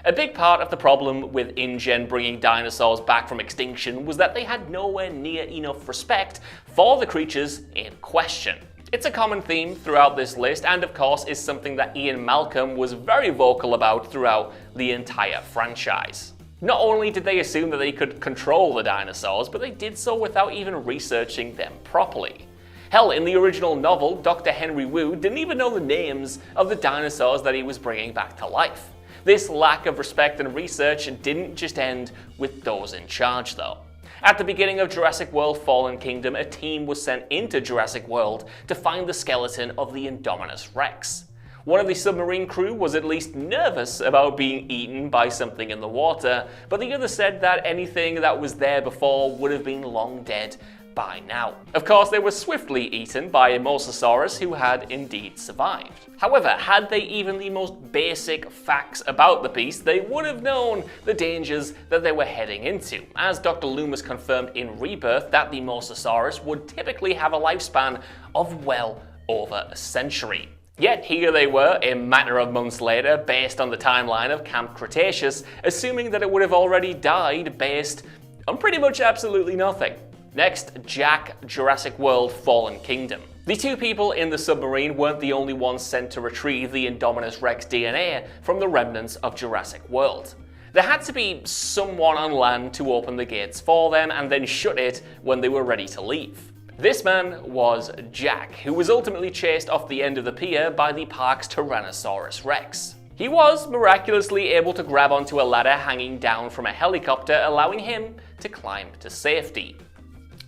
A big part of the problem with InGen bringing dinosaurs back from extinction was that they had nowhere near enough respect for the creatures in question. It's a common theme throughout this list, and of course is something that Ian Malcolm was very vocal about throughout the entire franchise. Not only did they assume that they could control the dinosaurs, but they did so without even researching them properly. Hell, in the original novel, Dr. Henry Wu didn't even know the names of the dinosaurs that he was bringing back to life. This lack of respect and research didn't just end with those in charge though. At the beginning of Jurassic World Fallen Kingdom, a team was sent into Jurassic World to find the skeleton of the Indominus Rex. One of the submarine crew was at least nervous about being eaten by something in the water, but the other said that anything that was there before would have been long dead by now. Of course, they were swiftly eaten by a Mosasaurus who had indeed survived. However, had they even the most basic facts about the beast, they would have known the dangers that they were heading into, as Dr. Loomis confirmed in Rebirth that the Mosasaurus would typically have a lifespan of well over a century. Yet here they were, a matter of months later, based on the timeline of Camp Cretaceous, assuming that it would have already died based on pretty much absolutely nothing. Next, Jack, Jurassic World Fallen Kingdom. The two people in the submarine weren't the only ones sent to retrieve the Indominus Rex DNA from the remnants of Jurassic World. There had to be someone on land to open the gates for them and then shut it when they were ready to leave. This man was Jack, who was ultimately chased off the end of the pier by the park's Tyrannosaurus Rex. He was miraculously able to grab onto a ladder hanging down from a helicopter, allowing him to climb to safety.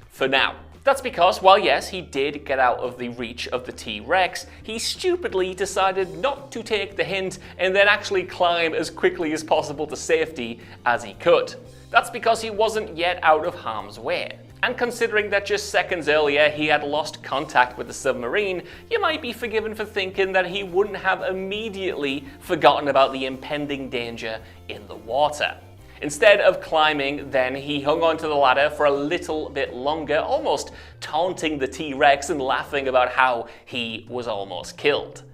For now. That's because, while yes, he did get out of the reach of the T-Rex, he stupidly decided not to take the hint and then actually climb as quickly as possible to safety as he could. That's because he wasn't yet out of harm's way. And considering that just seconds earlier he had lost contact with the submarine, you might be forgiven for thinking that he wouldn't have immediately forgotten about the impending danger in the water. Instead of climbing, then he hung onto the ladder for a little bit longer, almost taunting the T-Rex and laughing about how he was almost killed.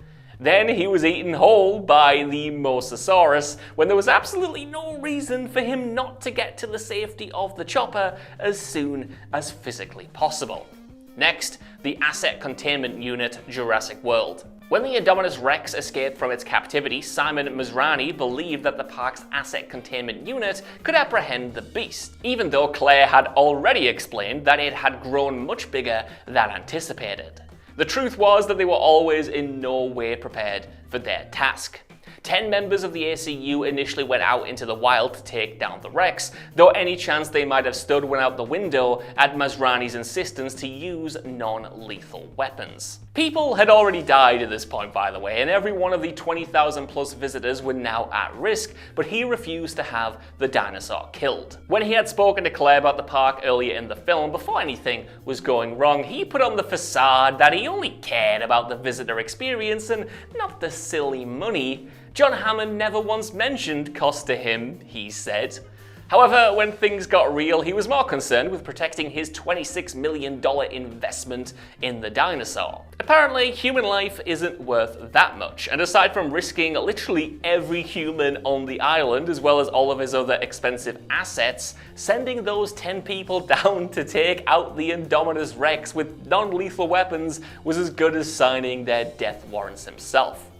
Then he was eaten whole by the Mosasaurus when there was absolutely no reason for him not to get to the safety of the chopper as soon as physically possible. Next, the Asset Containment Unit Jurassic World. When the Indominus Rex escaped from its captivity, Simon Mizrani believed that the park's Asset Containment Unit could apprehend the beast, even though Claire had already explained that it had grown much bigger than anticipated. The truth was that they were always in no way prepared for their task. 10 members of the ACU initially went out into the wild to take down the Rex, though any chance they might have stood went out the window at Mizrani's insistence to use non-lethal weapons. People had already died at this point, by the way, and every one of the 20,000 plus visitors were now at risk, but he refused to have the dinosaur killed. When he had spoken to Claire about the park earlier in the film, before anything was going wrong, he put on the facade that he only cared about the visitor experience and not the silly money. John Hammond never once mentioned cost to him, he said. However, when things got real, he was more concerned with protecting his $26 million investment in the dinosaur. Apparently, human life isn't worth that much, and aside from risking literally every human on the island, as well as all of his other expensive assets, sending those 10 people down to take out the Indominus Rex with non-lethal weapons was as good as signing their death warrants himself.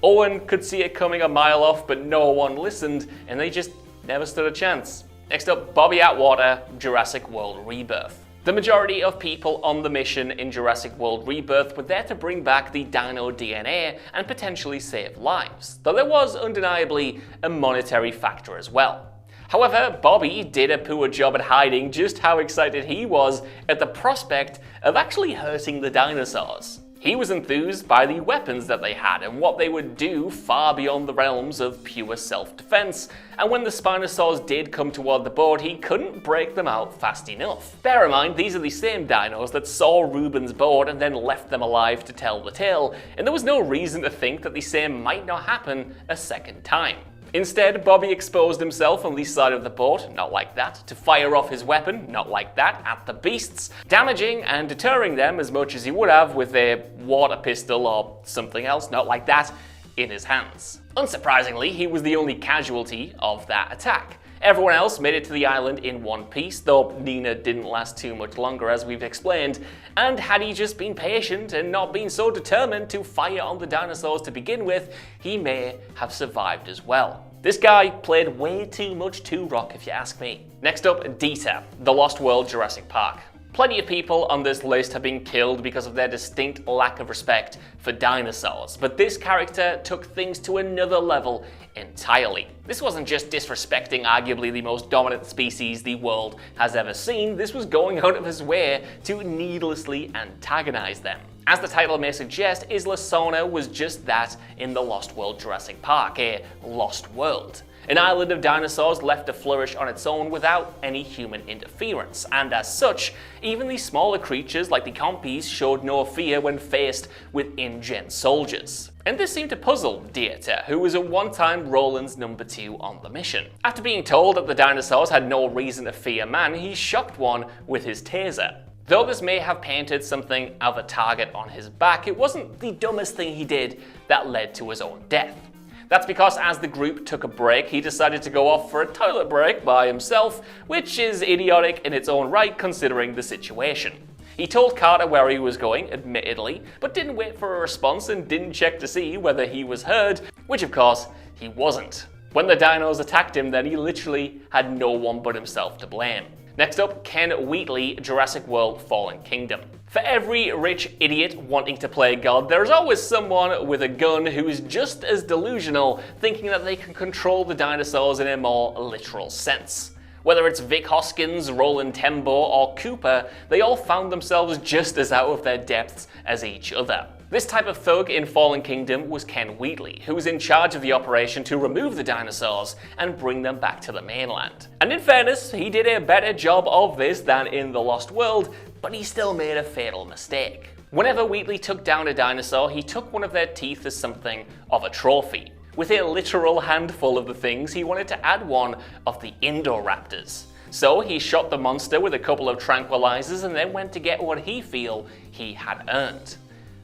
Owen could see it coming a mile off, but no one listened, and they just never stood a chance. Next up, Bobby Atwater, Jurassic World Rebirth. The majority of people on the mission in Jurassic World Rebirth were there to bring back the dino DNA and potentially save lives, though there was undeniably a monetary factor as well. However, Bobby did a poor job at hiding just how excited he was at the prospect of actually hurting the dinosaurs. He was enthused by the weapons that they had and what they would do far beyond the realms of pure self-defense, and when the Spinosaurs did come toward the board, he couldn't break them out fast enough. Bear in mind, these are the same dinos that saw Ruben's board and then left them alive to tell the tale, and there was no reason to think that the same might not happen a second time. Instead, Bobby exposed himself on the side of the boat, not like that, to fire off his weapon, not like that, at the beasts, damaging and deterring them as much as he would have with a water pistol or something else, not like that, in his hands. Unsurprisingly, he was the only casualty of that attack. Everyone else made it to the island in one piece, though Nina didn't last too much longer as we've explained, and had he just been patient and not been so determined to fire on the dinosaurs to begin with, he may have survived as well. This guy played way too much 2-Rock if you ask me. Next up, Dieter, the Lost World Jurassic Park. Plenty of people on this list have been killed because of their distinct lack of respect for dinosaurs, but this character took things to another level entirely. This wasn't just disrespecting arguably the most dominant species the world has ever seen, this was going out of his way to needlessly antagonize them. As the title may suggest, Isla Sorna was just that in the Lost World Jurassic Park, a lost world. An island of dinosaurs left to flourish on its own without any human interference, and as such, even the smaller creatures like the Compies showed no fear when faced with InGen soldiers. And this seemed to puzzle Dieter, who was at one time Roland's number 2 on the mission. After being told that the dinosaurs had no reason to fear man, he shocked one with his taser. Though this may have painted something of a target on his back, it wasn't the dumbest thing he did that led to his own death. That's because as the group took a break, he decided to go off for a toilet break by himself, which is idiotic in its own right considering the situation. He told Carter where he was going, admittedly, but didn't wait for a response and didn't check to see whether he was heard, which of course he wasn't. When the dinos attacked him, then he literally had no one but himself to blame. Next up, Ken Wheatley, Jurassic World Fallen Kingdom. For every rich idiot wanting to play God, there's always someone with a gun who is just as delusional, thinking that they can control the dinosaurs in a more literal sense. Whether it's Vic Hoskins, Roland Tembo, or Cooper, they all found themselves just as out of their depths as each other. This type of thug in Fallen Kingdom was Ken Wheatley, who was in charge of the operation to remove the dinosaurs and bring them back to the mainland. And in fairness, he did a better job of this than in The Lost World, but he still made a fatal mistake. Whenever Wheatley took down a dinosaur, he took one of their teeth as something of a trophy. With a literal handful of the things, he wanted to add one of the Indoraptors. So he shot the monster with a couple of tranquilizers and then went to get what he felt he had earned.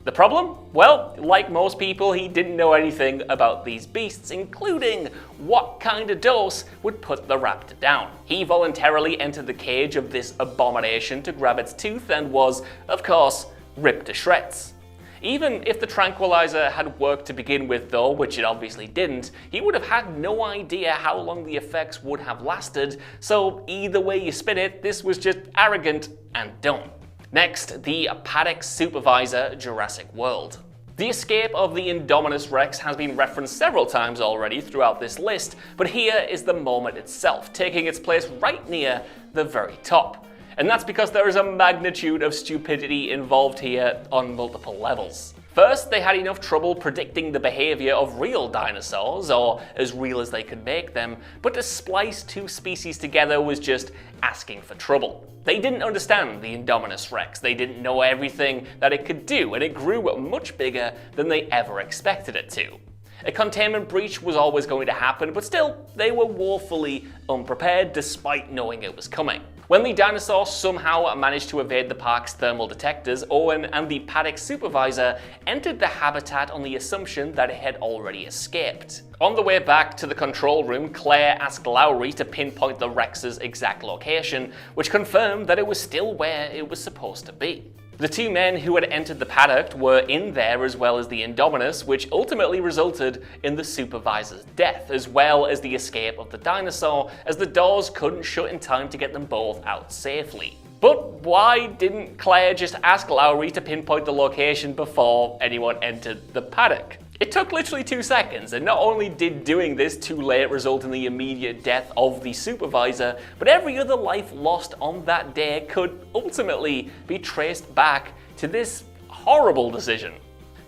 The problem? Well, like most people, he didn't know anything about these beasts, including what kind of dose would put the raptor down. He voluntarily entered the cage of this abomination to grab its tooth and was, of course, ripped to shreds. Even if the tranquilizer had worked to begin with though, which it obviously didn't, he would have had no idea how long the effects would have lasted, so either way you spin it, this was just arrogant and dumb. Next, the Paddock Supervisor Jurassic World. The escape of the Indominus Rex has been referenced several times already throughout this list, but here is the moment itself, taking its place right near the very top. And that's because there is a magnitude of stupidity involved here on multiple levels. First, they had enough trouble predicting the behavior of real dinosaurs, or as real as they could make them, but to splice two species together was just asking for trouble. They didn't understand the Indominus Rex, they didn't know everything that it could do, and it grew much bigger than they ever expected it to. A containment breach was always going to happen, but still, they were woefully unprepared despite knowing it was coming. When the Dinosaur somehow managed to evade the park's thermal detectors, Owen and the paddock supervisor entered the habitat on the assumption that it had already escaped. On the way back to the control room, Claire asked Lowry to pinpoint the Rex's exact location, which confirmed that it was still where it was supposed to be. The two men who had entered the paddock were in there as well as the Indominus, which ultimately resulted in the supervisor's death, as well as the escape of the Dinosaur, as the doors couldn't shut in time to get them both out safely. But why didn't Claire just ask Lowry to pinpoint the location before anyone entered the paddock? It took literally 2 seconds, and not only did doing this too late result in the immediate death of the supervisor, but every other life lost on that day could ultimately be traced back to this horrible decision.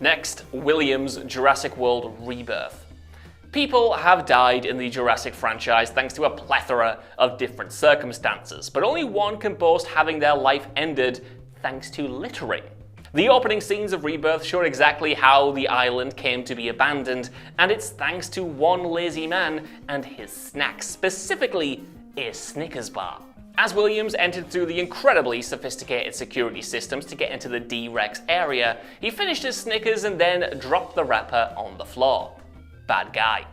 Next, Williams' Jurassic World Rebirth. People have died in the Jurassic franchise thanks to a plethora of different circumstances, but only one can boast having their life ended thanks to littering. The opening scenes of Rebirth show exactly how the island came to be abandoned, and it's thanks to one lazy man and his snacks, specifically a Snickers bar. As Williams entered through the incredibly sophisticated security systems to get into the D-Rex area, he finished his Snickers and then dropped the wrapper on the floor. Bad guy.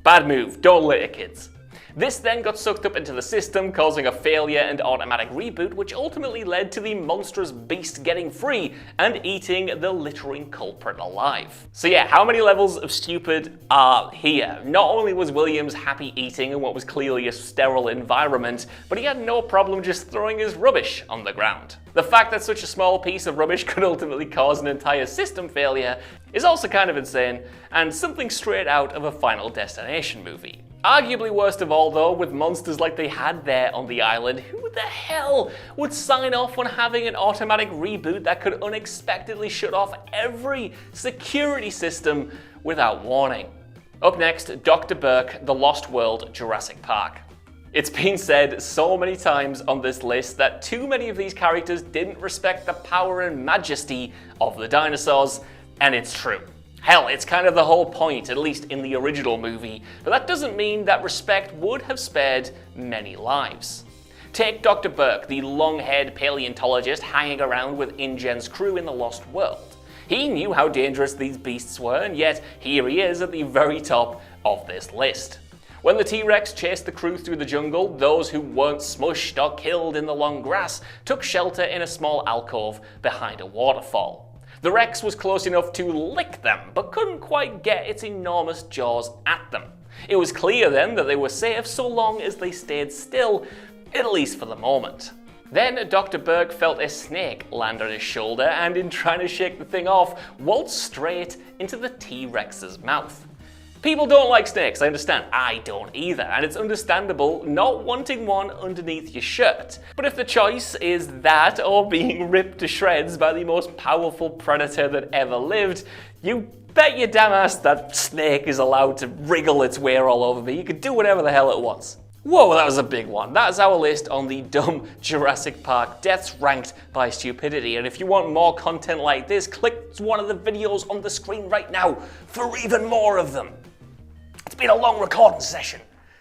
Bad move, don't litter, kids. This then got sucked up into the system, causing a failure and automatic reboot, which ultimately led to the monstrous beast getting free and eating the littering culprit alive. So yeah, how many levels of stupid are here? Not only was Williams happy eating in what was clearly a sterile environment, but he had no problem just throwing his rubbish on the ground. The fact that such a small piece of rubbish could ultimately cause an entire system failure is also kind of insane, and something straight out of a Final Destination movie. Arguably worst of all though, with monsters like they had there on the island, who the hell would sign off on having an automatic reboot that could unexpectedly shut off every security system without warning? Up next, Dr. Burke, The Lost World, Jurassic Park. It's been said so many times on this list that too many of these characters didn't respect the power and majesty of the dinosaurs, and it's true. Hell, it's kind of the whole point, at least in the original movie, but that doesn't mean that respect would have spared many lives. Take Dr. Burke, the long-haired paleontologist hanging around with InGen's crew in the Lost World. He knew how dangerous these beasts were, and yet here he is at the very top of this list. When the T-Rex chased the crew through the jungle, those who weren't smushed or killed in the long grass took shelter in a small alcove behind a waterfall. The Rex was close enough to lick them, but couldn't quite get its enormous jaws at them. It was clear then that they were safe so long as they stayed still, at least for the moment. Then Dr. Burke felt a snake land on his shoulder and, in trying to shake the thing off, waltzed straight into the T-Rex's mouth. People don't like snakes, I understand. I don't either, and it's understandable not wanting one underneath your shirt. But if the choice is that or being ripped to shreds by the most powerful predator that ever lived, you bet your damn ass that snake is allowed to wriggle its way all over me. You can do whatever the hell it wants. Whoa, that was a big one. That's our list on the dumb Jurassic Park deaths ranked by stupidity. And if you want more content like this, click one of the videos on the screen right now for even more of them. It's been a long recording session.